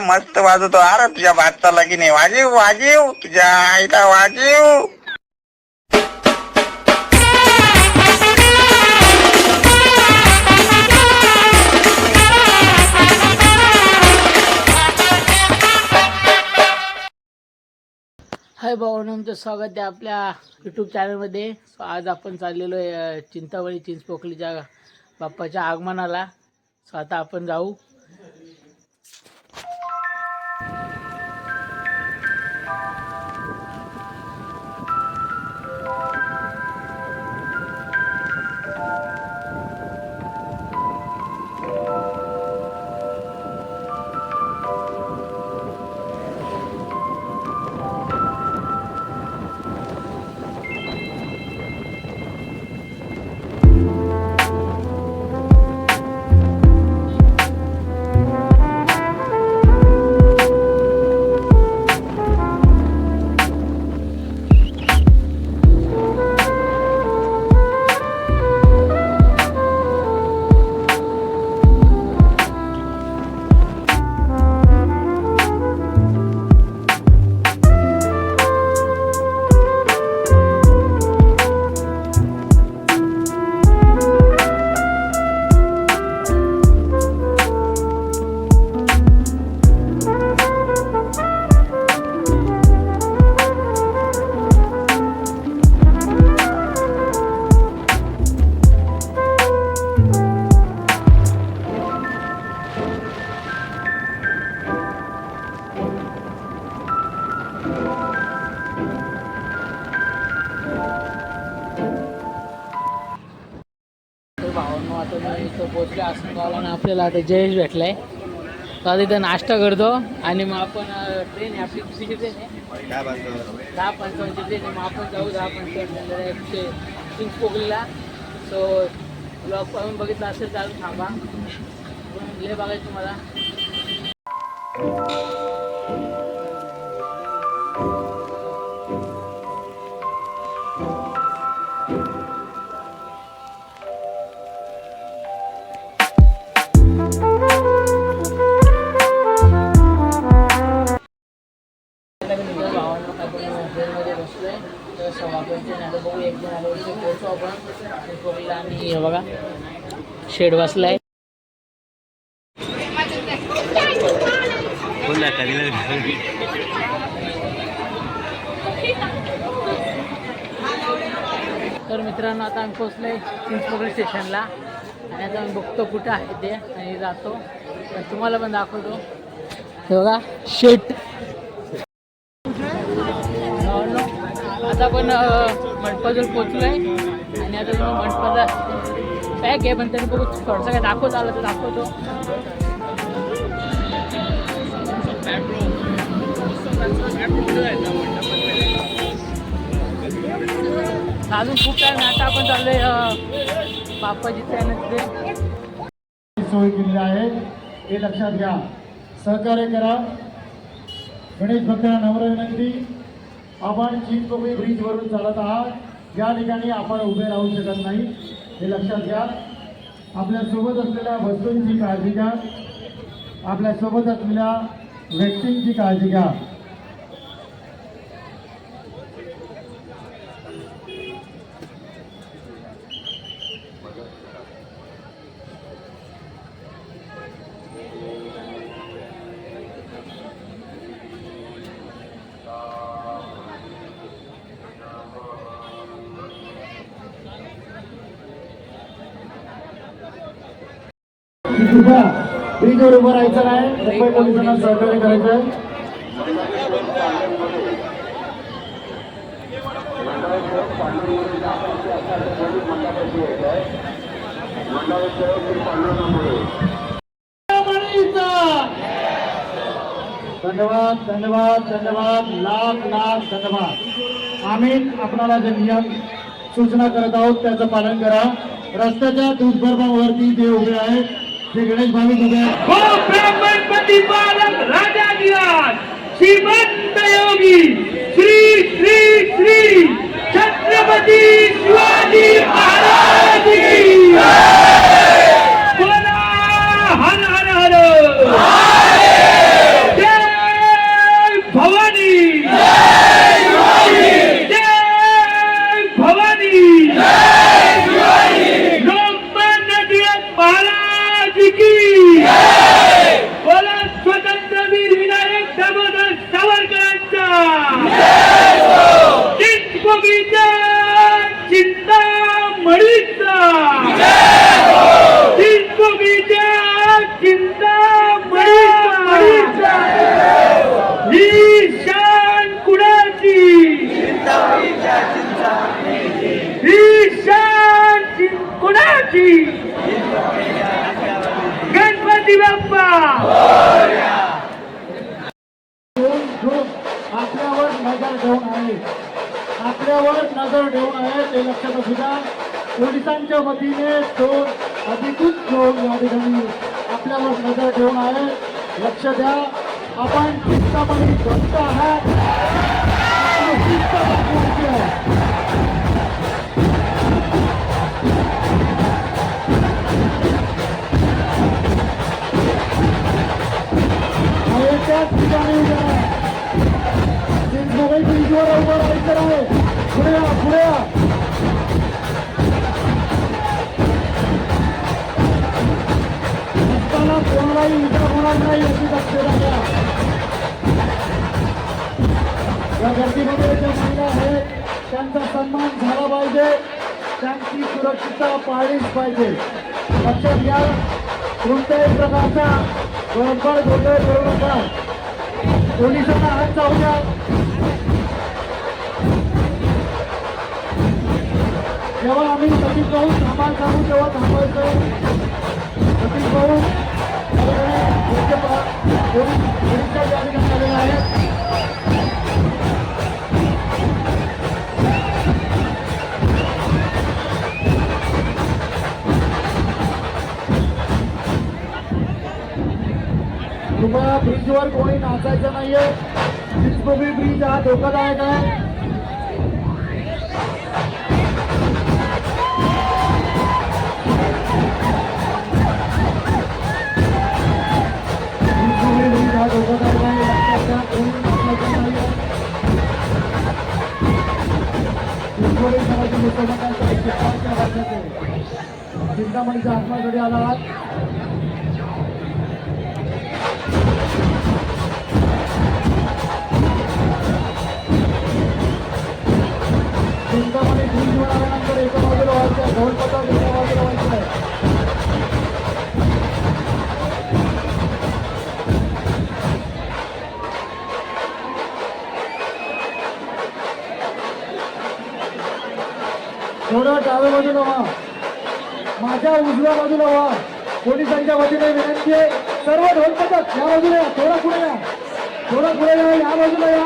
मस्त वाजवतो. अरे तुझ्या भाताला की नाही, वाजीव वाजीव, तुझ्या आईला वाजीव. हाय भावांनो, तुमचं स्वागत आहे आपल्या यूट्यूब चॅनलमध्ये. आज आपण चाललेलो आहे चिंतामणी चिंचपोकलीच्या बाप्पाच्या आगमनाला. आता आपण जाऊ. भावांनो, आता मी इथं पोचले असं ना, आपल्याला आता जयेश भेटलाय. तर आता इथं नाश्ता करतो आणि मग आपण ट्रेन आहे आपली, कितीची ट्रेन आहे? 10:55ची ट्रेन आहे. मग आपण जाऊ 10:55 चिंचपोकलीला. सो ब्लॉग पाहून बघितला असेल चालू थांबा, लय बघायचं तुम्हाला. आणि हे बघा शेड बसलाय. तर मित्रांनो, आता आम्ही पोचलोय चिंचपोकली स्टेशनला आणि आता आम्ही बघतो कुठं आहे ते आणि जातो. तुम्हाला पण दाखवतो. हे बघा शेट. आता आपण मंडपाजवळ पोचलोय आणि आता तुम्ही मंडपाचा पॅक आहे, पण त्यांनी बघू थोडंसं काय दाखवत आलं तर दाखवतो. अजून खूप टाईम. आता आपण चाललोय बाप्पाची तिथे सोय केलेली आहे, हे लक्षात घ्या. सहकार्य करा. गणेश भक्तांना नम्र विनंती, आपण चिंचपोकली ब्रिजवरून चालत आहात. या ठिकाणी आपण उभे राहू शकत नाही, हे लक्षात घ्या. आपल्या सोबत असलेल्या वस्तूंची काळजी घ्या, आपल्या सोबत असलेल्या व्यक्तींची काळजी घ्या. ब्रिजवर उभं राहायचं नाही, मुंबई पोलिसांना सहकार्य करायचं आहे. धन्यवाद धन्यवाद धन्यवाद, लाख लाख धन्यवाद. आम्ही आपणाला जे नियम सूचना करत आहोत त्याचं पालन करा. रस्त्याच्या दुष्भरमावरती जे उभे आहेत, जे गणेश भाविक उभे आहेत, ब्राह्मण प्रतिपालक राजाधिराज श्रीमंत योगी श्री श्री श्री छत्रपती शिवाजी महाराज की बोला. हर हर हर महाराजाची गणपती बाप्पा आपल्यावर नजर ठेवून आहे, आपल्यावर नजर ठेवून आहे ते लक्षात असू द्या. पोलिसांच्या वतीने दोन अधिकृत लोक या ठिकाणी आपल्यावर नजर ठेवून आहे. लक्ष द्या, आपण चिंतामणी भक्त आहात, शिस्त दाखवायची आहे. त्याच ठिकाणी उभे आहे. मोबाईल ब्रिजवर उभं राहायचं आहे. पुढे या, पुढे या. रस्त्याला कोणालाही इजा होणार नाही याची दक्षता घ्या. या गर्दीमध्ये ज्या महिला आहेत त्यांचा सन्मान झाला पाहिजे, त्यांची सुरक्षितता पाळलीच पाहिजे. लक्षात घ्या, कोणत्याही प्रकारचा बरोबर गोंधळ करू नका. पोलिसांना हात जाऊ द्या. जेव्हा आम्ही सतीश भाऊ थांबाल सांगू तेव्हा थांबायचं. सतीश भाऊ पोलीसच्या या ठिकाणी आलेले आहेत. कृपया ब्रिजवर कोणी नाचायचं नाहीये. चिंचपोकळी ब्रिज हा धोकादायक आहे. चिंचपोकळी ब्रिज हा धोकादायक आहे. लक्षात घ्या, कोणी नाचायचं नाहीये. चिंचपोकळी समाजातील मुसलमानांच्या शिक्षणाच्या भाषेत चिंतामणीच्या आत्माकडे आला आहात. चिंतामणी ब्रिजवर आल्यानंतर एका बाजूला व्हायचं आहे, ढोल पथक एका बाजूला व्हायचं आहे. थोडं डाव्या बाजूला व्हा, माझ्या उजव्या बाजूला व्हा. पोलिसांच्या वतीने विनंती आहे, सर्व ढोल पथक या बाजूला या, थोडं पुढे या, थोडं पुढे या, या बाजूला या,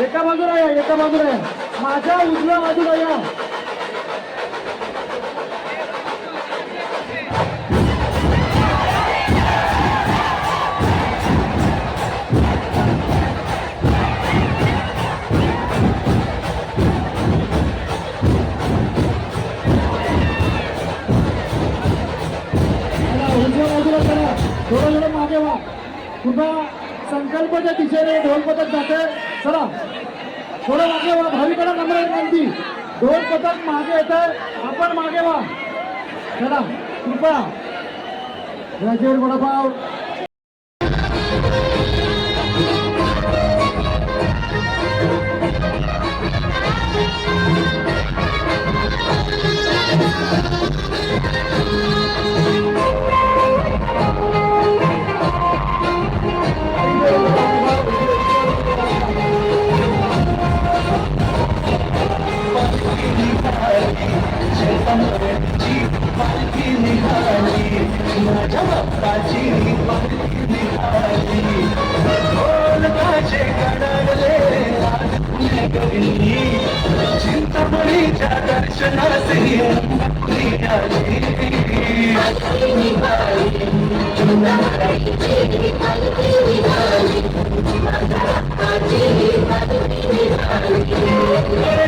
एका बाजूला या, एका बाजूला या, माझ्या उजव्या बाजूला या. उजव्या बाजूला चला, थोडं थोडं मागे व्हा. कृपया संकल्पाच्या दिशेने ढोल पथक जाते. चला थोडं मागे व्हा. भाविकांना नम्र विनंती, ढोल पथक मागे येत आहे, आपण मागे व्हा. चला कृपया. ग्रॅज्युएट वडापाव चिंतामणीच्या दर्शनाचे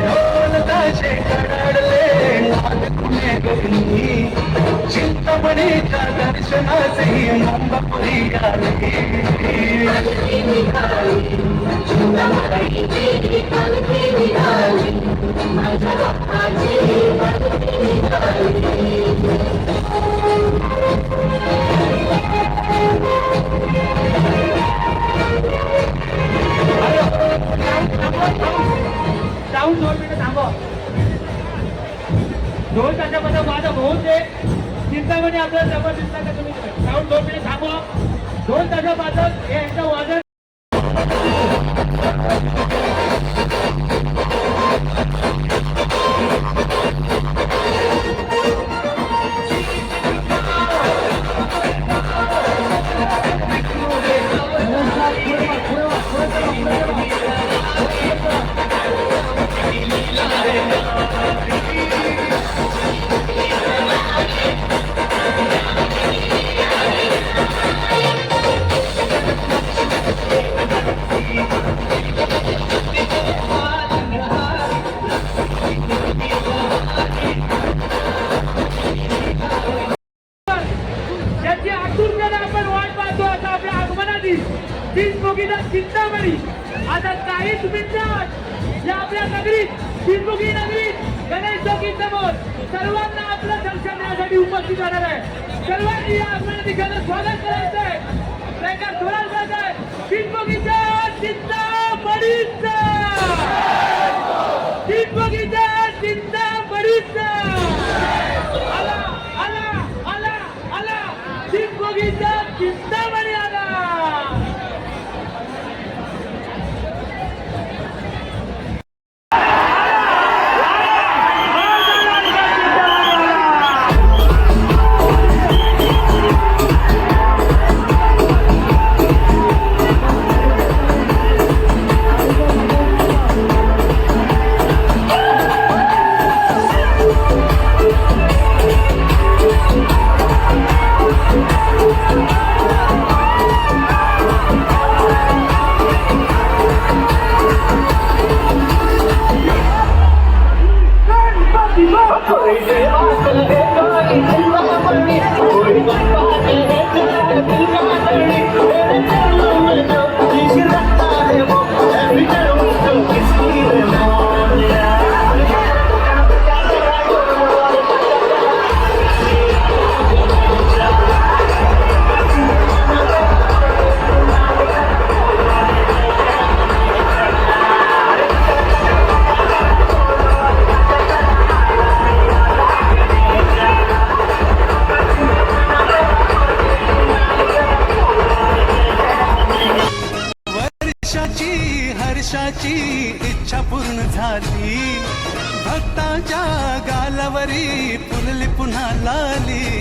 ढोलताचे कडाडले चिंतामणीच्या दर्शनाचे मुंबई आले. जाऊन 2 मिनिटं थांबव. ढोल ताशाबद्दल माझा बहुत आहे. चिंतामणी आपल्याला जबरदस्त का तुम्ही जाऊन 2 मिनिटं थांबवा. ढोल ताशाबद्दल हे यांचं वादन चिंचपोकीचा चिंतामणी आता काहीच मिनिटात या आपल्या नगरीत चिंचपोकी नगरीत गणेश चौकी समोर सर्वांना आपलं दर्शन देण्यासाठी उपस्थित राहणार आहे. सर्वांनी या आपल्या ठिकाणी स्वागत करायचं आहे. प्रयत्न थोडा करायचा आहे. चिंचपोकीच्या चिंतामणीचा चिंचपोकीच्या चिंतामणीचा आला आला आला आला चिंचपोकीचा चिंतामणी आला. हर्षाची इच्छा पूर्ण झाली. भक्ताच्या गालावरी फुलली पुन्हा लाली.